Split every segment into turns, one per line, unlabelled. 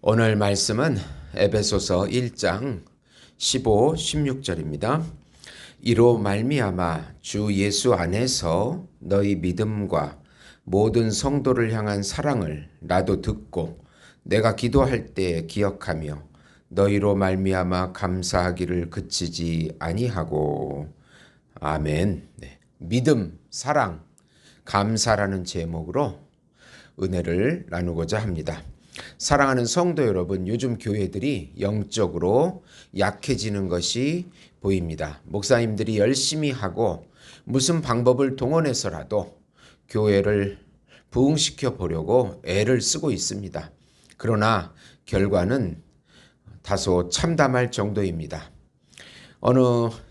오늘 말씀은 에베소서 1장 15, 16절입니다. 이로 말미암아 주 예수 안에서 너희 믿음과 모든 성도를 향한 사랑을 나도 듣고 내가 기도할 때 기억하며 너희로 말미암아 감사하기를 그치지 아니하고. 아멘. 네. 믿음, 사랑, 감사라는 제목으로 은혜를 나누고자 합니다. 사랑하는 성도 여러분, 요즘 교회들이 영적으로 약해지는 것이 보입니다. 목사님들이 열심히 하고 무슨 방법을 동원해서라도 교회를 부흥시켜 보려고 애를 쓰고 있습니다. 그러나 결과는 다소 참담할 정도입니다. 어느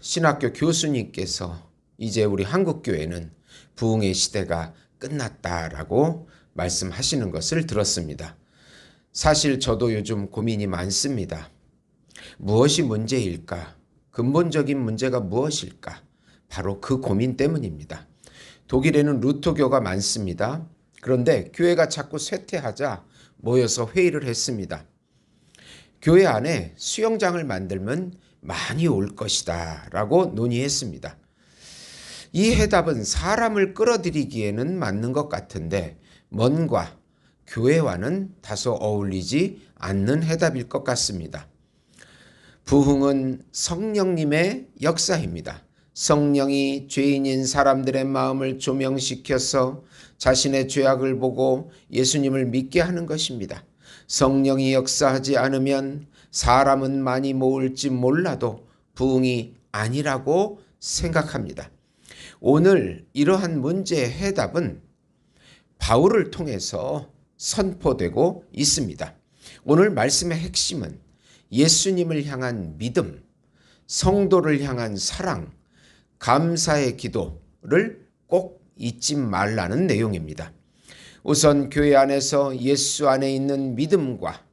신학교 교수님께서 이제 우리 한국교회는 부흥의 시대가 끝났다라고 말씀하시는 것을 들었습니다. 사실 저도 요즘 고민이 많습니다. 무엇이 문제일까? 근본적인 문제가 무엇일까? 바로 그 고민 때문입니다. 독일에는 루터교가 많습니다. 그런데 교회가 자꾸 쇠퇴하자 모여서 회의를 했습니다. 교회 안에 수영장을 만들면 많이 올 것이다 라고 논의했습니다. 이 해답은 사람을 끌어들이기에는 맞는 것 같은데 뭔가 교회와는 다소 어울리지 않는 해답일 것 같습니다. 부흥은 성령님의 역사입니다. 성령이 죄인인 사람들의 마음을 조명시켜서 자신의 죄악을 보고 예수님을 믿게 하는 것입니다. 성령이 역사하지 않으면 사람은 많이 모을지 몰라도 부흥이 아니라고 생각합니다. 오늘 이러한 문제의 해답은 바울을 통해서 선포되고 있습니다. 오늘 말씀의 핵심은 예수님을 향한 믿음, 성도를 향한 사랑, 감사의 기도를 꼭 잊지 말라는 내용입니다. 우선 교회 안에서 예수 안에 있는 믿음과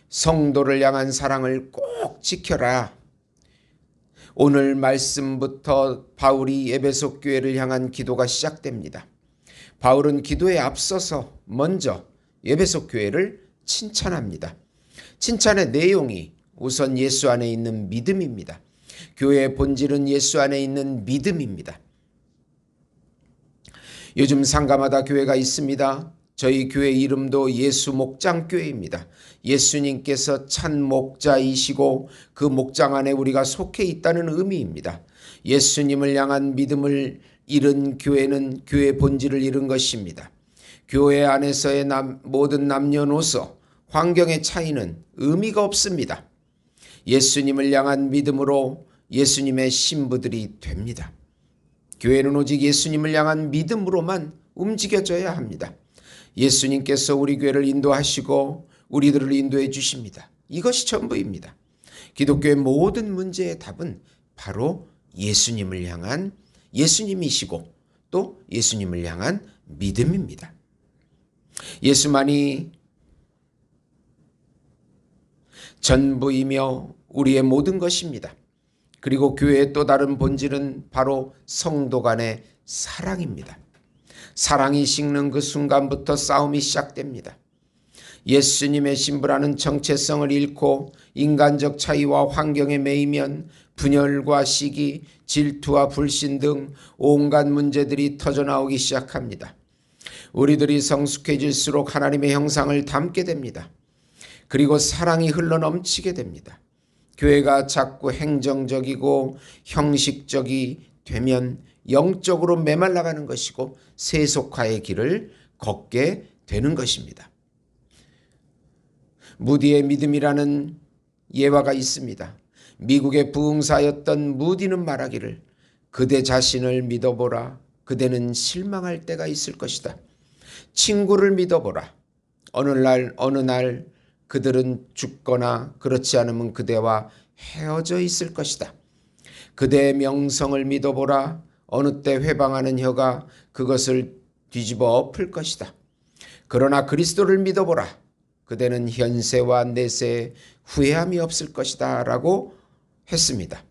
성도를 향한 사랑을 꼭 지켜라. 오늘 말씀부터 바울이 에베소 교회를 향한 기도가 시작됩니다. 바울은 기도에 앞서서 먼저 에베소 교회를 칭찬합니다. 칭찬의 내용이 우선 예수 안에 있는 믿음입니다. 교회의 본질은 예수 안에 있는 믿음입니다. 요즘 상가마다 교회가 있습니다. 저희 교회 이름도 예수 목장 교회입니다. 예수님께서 참 목자이시고 그 목장 안에 우리가 속해 있다는 의미입니다. 예수님을 향한 믿음을 잃은 교회는 교회의 본질을 잃은 것입니다. 교회 안에서의 모든 남녀노소, 환경의 차이는 의미가 없습니다. 예수님을 향한 믿음으로 예수님의 신부들이 됩니다. 교회는 오직 예수님을 향한 믿음으로만 움직여져야 합니다. 예수님께서 우리 교회를 인도하시고 우리들을 인도해 주십니다. 이것이 전부입니다. 기독교의 모든 문제의 답은 바로 예수님을 향한 예수님이시고 또 예수님을 향한 믿음입니다. 예수만이 전부이며 우리의 모든 것입니다. 그리고 교회의 또 다른 본질은 바로 성도 간의 사랑입니다. 사랑이 식는 그 순간부터 싸움이 시작됩니다. 예수님의 신부라는 정체성을 잃고 인간적 차이와 환경에 매이면 분열과 시기, 질투와 불신 등 온갖 문제들이 터져나오기 시작합니다. 우리들이 성숙해질수록 하나님의 형상을 담게 됩니다. 그리고 사랑이 흘러넘치게 됩니다. 교회가 자꾸 행정적이고 형식적이 되면 영적으로 메말라가는 것이고 세속화의 길을 걷게 되는 것입니다. 무디의 믿음이라는 예화가 있습니다. 미국의 부흥사였던 무디는 말하기를 그대 자신을 믿어보라. 그대는 실망할 때가 있을 것이다. 친구를 믿어보라. 어느 날 그들은 죽거나 그렇지 않으면 그대와 헤어져 있을 것이다. 그대의 명성을 믿어보라. 어느 때 회방하는 혀가 그것을 뒤집어 엎을 것이다. 그러나 그리스도를 믿어보라. 그대는 현세와 내세에 후회함이 없을 것이다 라고 했습니다.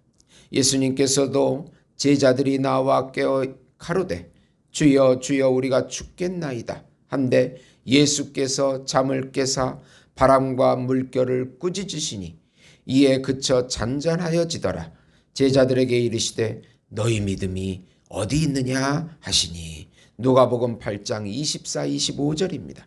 예수님께서도 제자들이 나와 깨어 가로되 주여 주여 우리가 죽겠나이다 한데 예수께서 잠을 깨사 바람과 물결을 꾸짖으시니 이에 그쳐 잔잔하여지더라. 제자들에게 이르시되 너희 믿음이 어디 있느냐 하시니. 누가복음 8장 24, 25절입니다.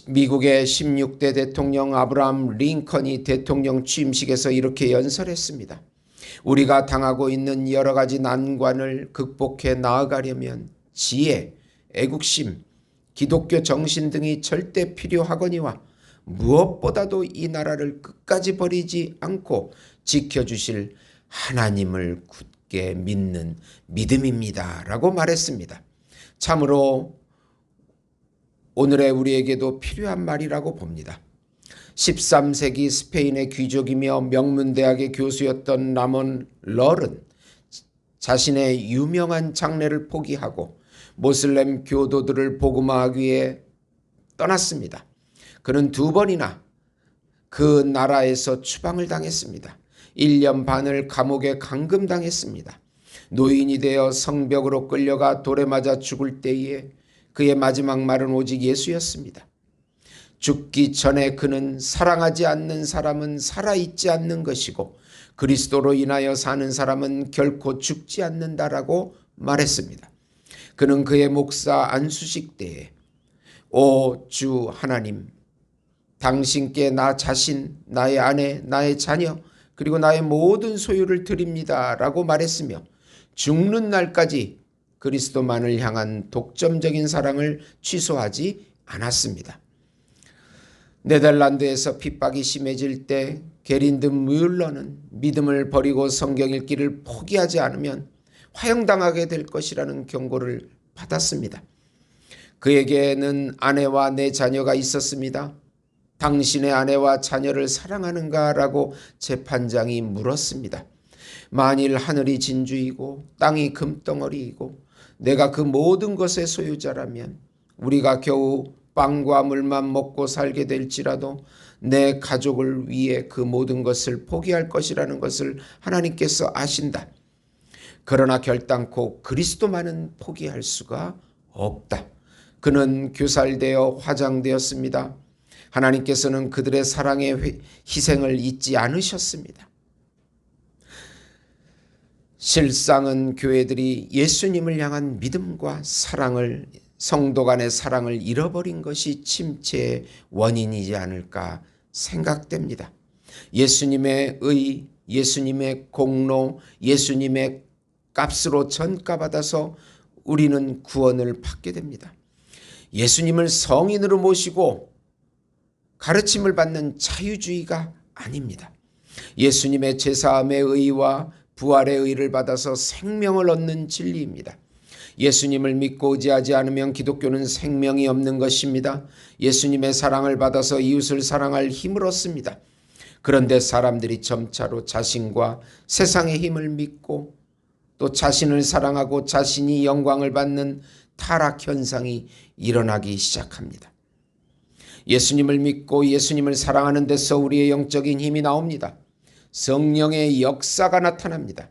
미국의 16대 대통령 아브라함 링컨이 대통령 취임식에서 이렇게 연설했습니다. 우리가 당하고 있는 여러 가지 난관을 극복해 나아가려면 지혜, 애국심, 기독교 정신 등이 절대 필요하거니와 무엇보다도 이 나라를 끝까지 버리지 않고 지켜주실 하나님을 굳게 믿는 믿음입니다. 라고 말했습니다. 참으로 오늘의 우리에게도 필요한 말이라고 봅니다. 13세기 스페인의 귀족이며 명문대학의 교수였던 라몬 럴은 자신의 유명한 장래를 포기하고 모슬렘 교도들을 복음화하기 위해 떠났습니다. 그는 2번이나 그 나라에서 추방을 당했습니다. 1년 반을 감옥에 감금당했습니다. 노인이 되어 성벽으로 끌려가 돌에 맞아 죽을 때에 그의 마지막 말은 오직 예수였습니다. 죽기 전에 그는 사랑하지 않는 사람은 살아있지 않는 것이고 그리스도로 인하여 사는 사람은 결코 죽지 않는다라고 말했습니다. 그는 그의 목사 안수식 때에 오 주 하나님, 당신께 나 자신, 나의 아내, 나의 자녀 그리고 나의 모든 소유를 드립니다 라고 말했으며 죽는 날까지 그리스도만을 향한 독점적인 사랑을 취소하지 않았습니다. 네덜란드에서 핍박이 심해질 때 게린드 뮬러는 믿음을 버리고 성경 읽기를 포기하지 않으면 화형당하게 될 것이라는 경고를 받았습니다. 그에게는 아내와 4 자녀가 있었습니다. 당신의 아내와 자녀를 사랑하는가? 라고 재판장이 물었습니다. 만일 하늘이 진주이고 땅이 금덩어리이고 내가 그 모든 것의 소유자라면 우리가 겨우 빵과 물만 먹고 살게 될지라도 내 가족을 위해 그 모든 것을 포기할 것이라는 것을 하나님께서 아신다. 그러나 결단코 그리스도만은 포기할 수가 없다. 그는 교살되어 화장되었습니다. 하나님께서는 그들의 사랑의 희생을 잊지 않으셨습니다. 실상은 교회들이 예수님을 향한 믿음과 사랑을, 성도 간의 사랑을 잃어버린 것이 침체의 원인이지 않을까 생각됩니다. 예수님의 의, 예수님의 공로, 예수님의 값으로 전가받아서 우리는 구원을 받게 됩니다. 예수님을 성인으로 모시고 가르침을 받는 자유주의가 아닙니다. 예수님의 제사함의 의와 부활의 의를 받아서 생명을 얻는 진리입니다. 예수님을 믿고 의지하지 않으면 기독교는 생명이 없는 것입니다. 예수님의 사랑을 받아서 이웃을 사랑할 힘을 얻습니다. 그런데 사람들이 점차로 자신과 세상의 힘을 믿고 또 자신을 사랑하고 자신이 영광을 받는 타락 현상이 일어나기 시작합니다. 예수님을 믿고 예수님을 사랑하는 데서 우리의 영적인 힘이 나옵니다. 성령의 역사가 나타납니다.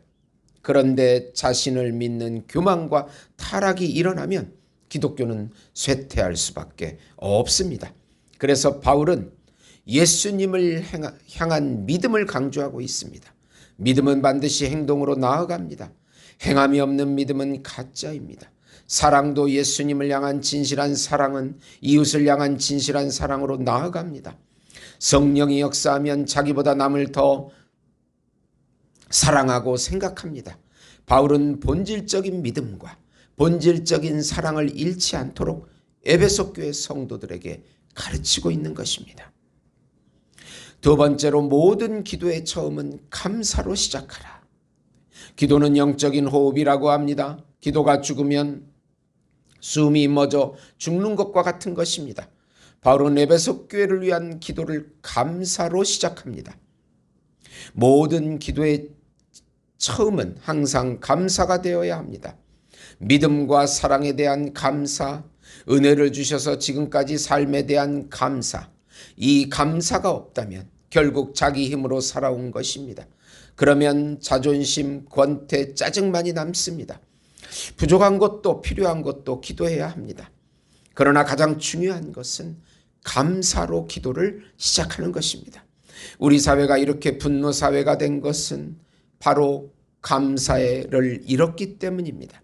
그런데 자신을 믿는 교만과 타락이 일어나면 기독교는 쇠퇴할 수밖에 없습니다. 그래서 바울은 예수님을 향한 믿음을 강조하고 있습니다. 믿음은 반드시 행동으로 나아갑니다. 행함이 없는 믿음은 가짜입니다. 사랑도 예수님을 향한 진실한 사랑은 이웃을 향한 진실한 사랑으로 나아갑니다. 성령이 역사하면 자기보다 남을 더 사랑하고 생각합니다. 바울은 본질적인 믿음과 본질적인 사랑을 잃지 않도록 에베소 교회 성도들에게 가르치고 있는 것입니다. 2번째로 모든 기도의 처음은 감사로 시작하라. 기도는 영적인 호흡이라고 합니다. 기도가 죽으면 숨이 멎어 죽는 것과 같은 것입니다. 바울은 에베소 교회를 위한 기도를 감사로 시작합니다. 모든 기도의 처음은 항상 감사가 되어야 합니다. 믿음과 사랑에 대한 감사, 은혜를 주셔서 지금까지 삶에 대한 감사, 이 감사가 없다면 결국 자기 힘으로 살아온 것입니다. 그러면 자존심, 권태, 짜증만이 남습니다. 부족한 것도 필요한 것도 기도해야 합니다. 그러나 가장 중요한 것은 감사로 기도를 시작하는 것입니다. 우리 사회가 이렇게 분노 사회가 된 것은 바로 감사를 잃었기 때문입니다.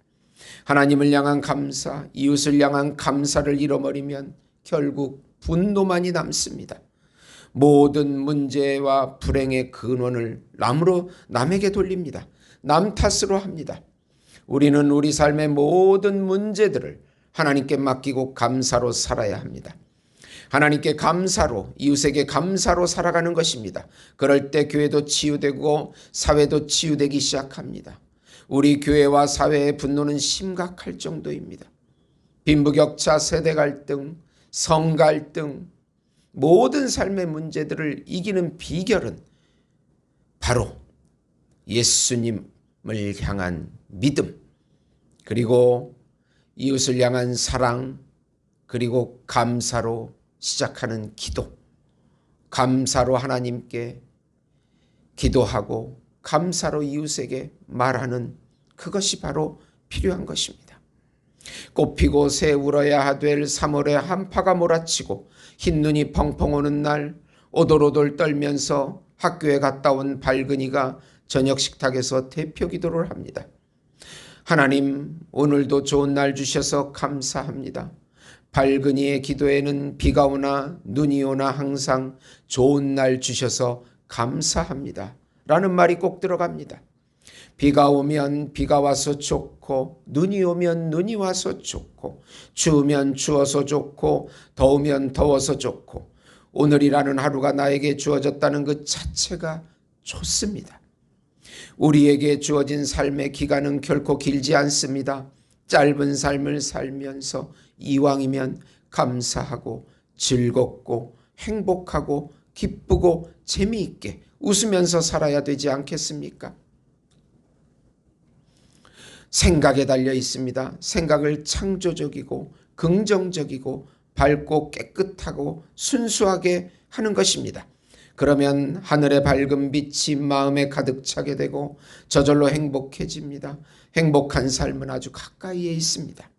하나님을 향한 감사, 이웃을 향한 감사를 잃어버리면 결국 분노만이 남습니다. 모든 문제와 불행의 근원을 남에게 돌립니다. 남 탓으로 합니다. 우리는 우리 삶의 모든 문제들을 하나님께 맡기고 감사로 살아야 합니다. 하나님께 감사로, 이웃에게 감사로 살아가는 것입니다. 그럴 때 교회도 치유되고 사회도 치유되기 시작합니다. 우리 교회와 사회의 분노는 심각할 정도입니다. 빈부격차, 세대 갈등, 성 갈등, 모든 삶의 문제들을 이기는 비결은 바로 예수님을 향한 믿음, 그리고 이웃을 향한 사랑, 그리고 감사로 시작하는 기도, 감사로 하나님께 기도하고 감사로 이웃에게 말하는 그것이 바로 필요한 것입니다. 꽃피고 새 울어야 될 3월에 한파가 몰아치고 흰눈이 펑펑 오는 날 오돌오돌 떨면서 학교에 갔다 온 발근이가 저녁 식탁에서 대표 기도를 합니다. 하나님, 오늘도 좋은 날 주셔서 감사합니다. 발근이의 기도에는 비가 오나 눈이 오나 항상 좋은 날 주셔서 감사합니다 라는 말이 꼭 들어갑니다. 비가 오면 비가 와서 좋고, 눈이 오면 눈이 와서 좋고, 추우면 추워서 좋고, 더우면 더워서 좋고, 오늘이라는 하루가 나에게 주어졌다는 그 자체가 좋습니다. 우리에게 주어진 삶의 기간은 결코 길지 않습니다. 짧은 삶을 살면서 이왕이면 감사하고 즐겁고 행복하고 기쁘고 재미있게 웃으면서 살아야 되지 않겠습니까? 생각에 달려 있습니다. 생각을 창조적이고 긍정적이고 밝고 깨끗하고 순수하게 하는 것입니다. 그러면 하늘의 밝은 빛이 마음에 가득 차게 되고 저절로 행복해집니다. 행복한 삶은 아주 가까이에 있습니다.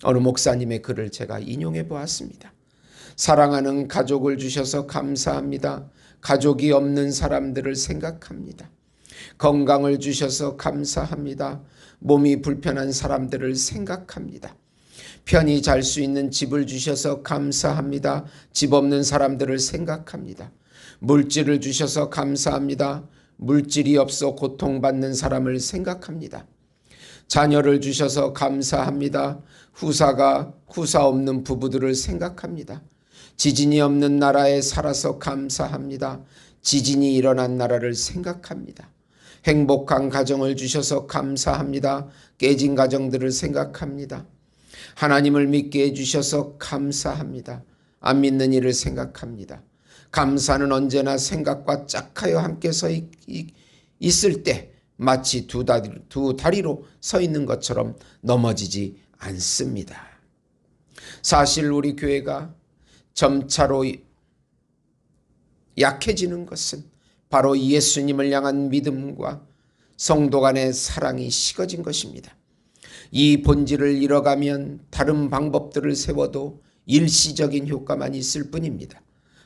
어느 목사님의 글을 제가 인용해 보았습니다. 사랑하는 가족을 주셔서 감사합니다. 가족이 없는 사람들을 생각합니다. 건강을 주셔서 감사합니다. 몸이 불편한 사람들을 생각합니다. 편히 잘 수 있는 집을 주셔서 감사합니다. 집 없는 사람들을 생각합니다. 물질을 주셔서 감사합니다. 물질이 없어 고통받는 사람을 생각합니다. 자녀를 주셔서 감사합니다. 후사 없는 부부들을 생각합니다. 지진이 없는 나라에 살아서 감사합니다. 지진이 일어난 나라를 생각합니다. 행복한 가정을 주셔서 감사합니다. 깨진 가정들을 생각합니다. 하나님을 믿게 해주셔서 감사합니다. 안 믿는 이를 생각합니다. 감사는 언제나 생각과 짝하여 함께 서 있을 때 마치 두 다리로 서 있는 것처럼 넘어지지 않습니다. 사실 우리 교회가 점차로 약해지는 것은 바로 예수님을 향한 믿음과 성도 간의 사랑이 식어진 것입니다. 이 본질을 잃어가면 다른 방법들을 세워도 일시적인 효과만 있을 뿐입니다.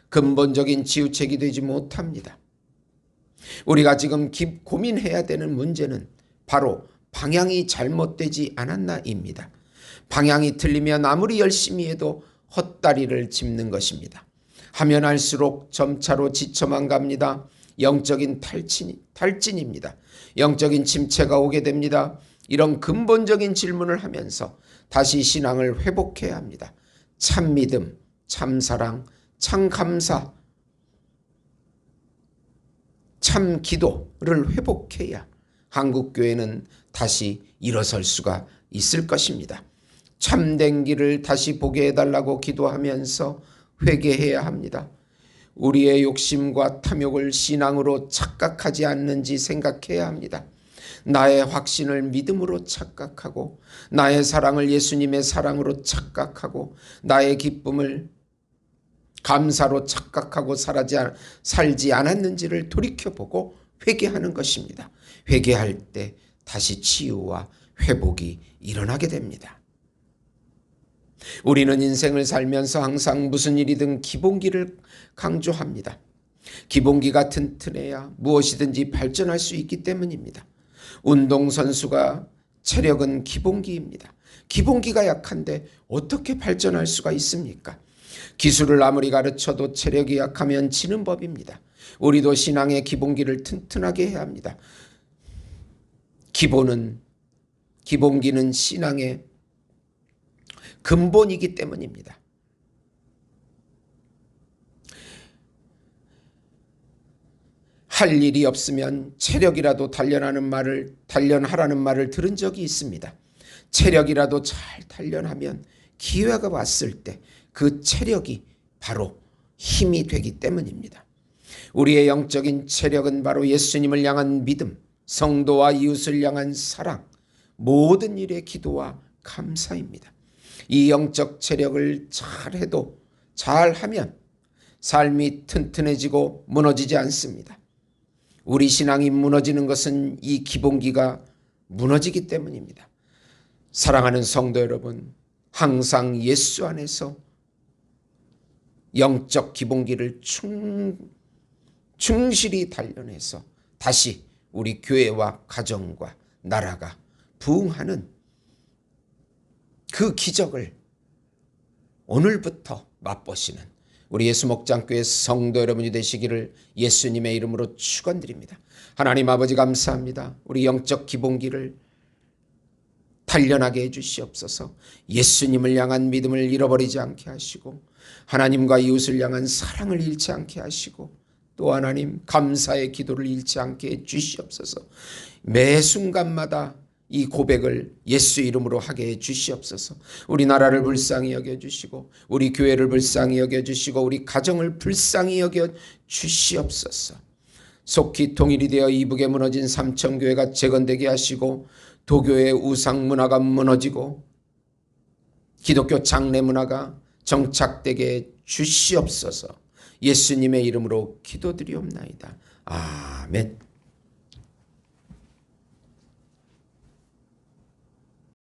근본적인 치유책이 되지 못합니다. 우리가 지금 고민해야 되는 문제는 바로 방향이 잘못되지 않았나입니다. 방향이 틀리면 아무리 열심히 해도 헛다리를 짚는 것입니다. 하면 할수록 점차로 지쳐만 갑니다. 영적인 탈진입니다. 영적인 침체가 오게 됩니다. 이런 근본적인 질문을 하면서 다시 신앙을 회복해야 합니다. 참 믿음, 참 사랑, 참 감사, 참 기도를 회복해야 한국교회는 다시 일어설 수가 있을 것입니다. 참된 길을 다시 보게 해달라고 기도하면서 회개해야 합니다. 우리의 욕심과 탐욕을 신앙으로 착각하지 않는지 생각해야 합니다. 나의 확신을 믿음으로 착각하고 나의 사랑을 예수님의 사랑으로 착각하고 나의 기쁨을 감사로 착각하고 살지 않았는지를 돌이켜보고 회개하는 것입니다. 회개할 때 다시 치유와 회복이 일어나게 됩니다. 우리는 인생을 살면서 항상 무슨 일이든 기본기를 강조합니다. 기본기가 튼튼해야 무엇이든지 발전할 수 있기 때문입니다. 운동선수가 체력은 기본기입니다. 기본기가 약한데 어떻게 발전할 수가 있습니까? 기술을 아무리 가르쳐도 체력이 약하면 지는 법입니다. 우리도 신앙의 기본기를 튼튼하게 해야 합니다. 기본기는 신앙의 근본이기 때문입니다. 할 일이 없으면 체력이라도 단련하라는 말을 들은 적이 있습니다. 체력이라도 잘 단련하면 기회가 왔을 때 그 체력이 바로 힘이 되기 때문입니다. 우리의 영적인 체력은 바로 예수님을 향한 믿음, 성도와 이웃을 향한 사랑, 모든 일의 기도와 감사입니다. 이 영적 체력을 잘하면 삶이 튼튼해지고 무너지지 않습니다. 우리 신앙이 무너지는 것은 이 기본기가 무너지기 때문입니다. 사랑하는 성도 여러분, 항상 예수 안에서 영적 기본기를 충실히 단련해서 다시 우리 교회와 가정과 나라가 부흥하는 그 기적을 오늘부터 맛보시는 우리 예수목장교회 성도 여러분이 되시기를 예수님의 이름으로 축원드립니다. 하나님 아버지 감사합니다. 우리 영적 기본기를 단련하게 해주시옵소서. 예수님을 향한 믿음을 잃어버리지 않게 하시고 하나님과 이웃을 향한 사랑을 잃지 않게 하시고 또 하나님 감사의 기도를 잃지 않게 해주시옵소서. 매 순간마다 이 고백을 예수 이름으로 하게 해주시옵소서. 우리 나라를 불쌍히 여겨주시고 우리 교회를 불쌍히 여겨주시고 우리 가정을 불쌍히 여겨주시옵소서. 속히 통일이 되어 이북에 무너진 삼천교회가 재건되게 하시고 도교의 우상 문화가 무너지고 기독교 장례 문화가 정착되게 주시옵소서. 예수님의 이름으로 기도드리옵나이다. 아멘.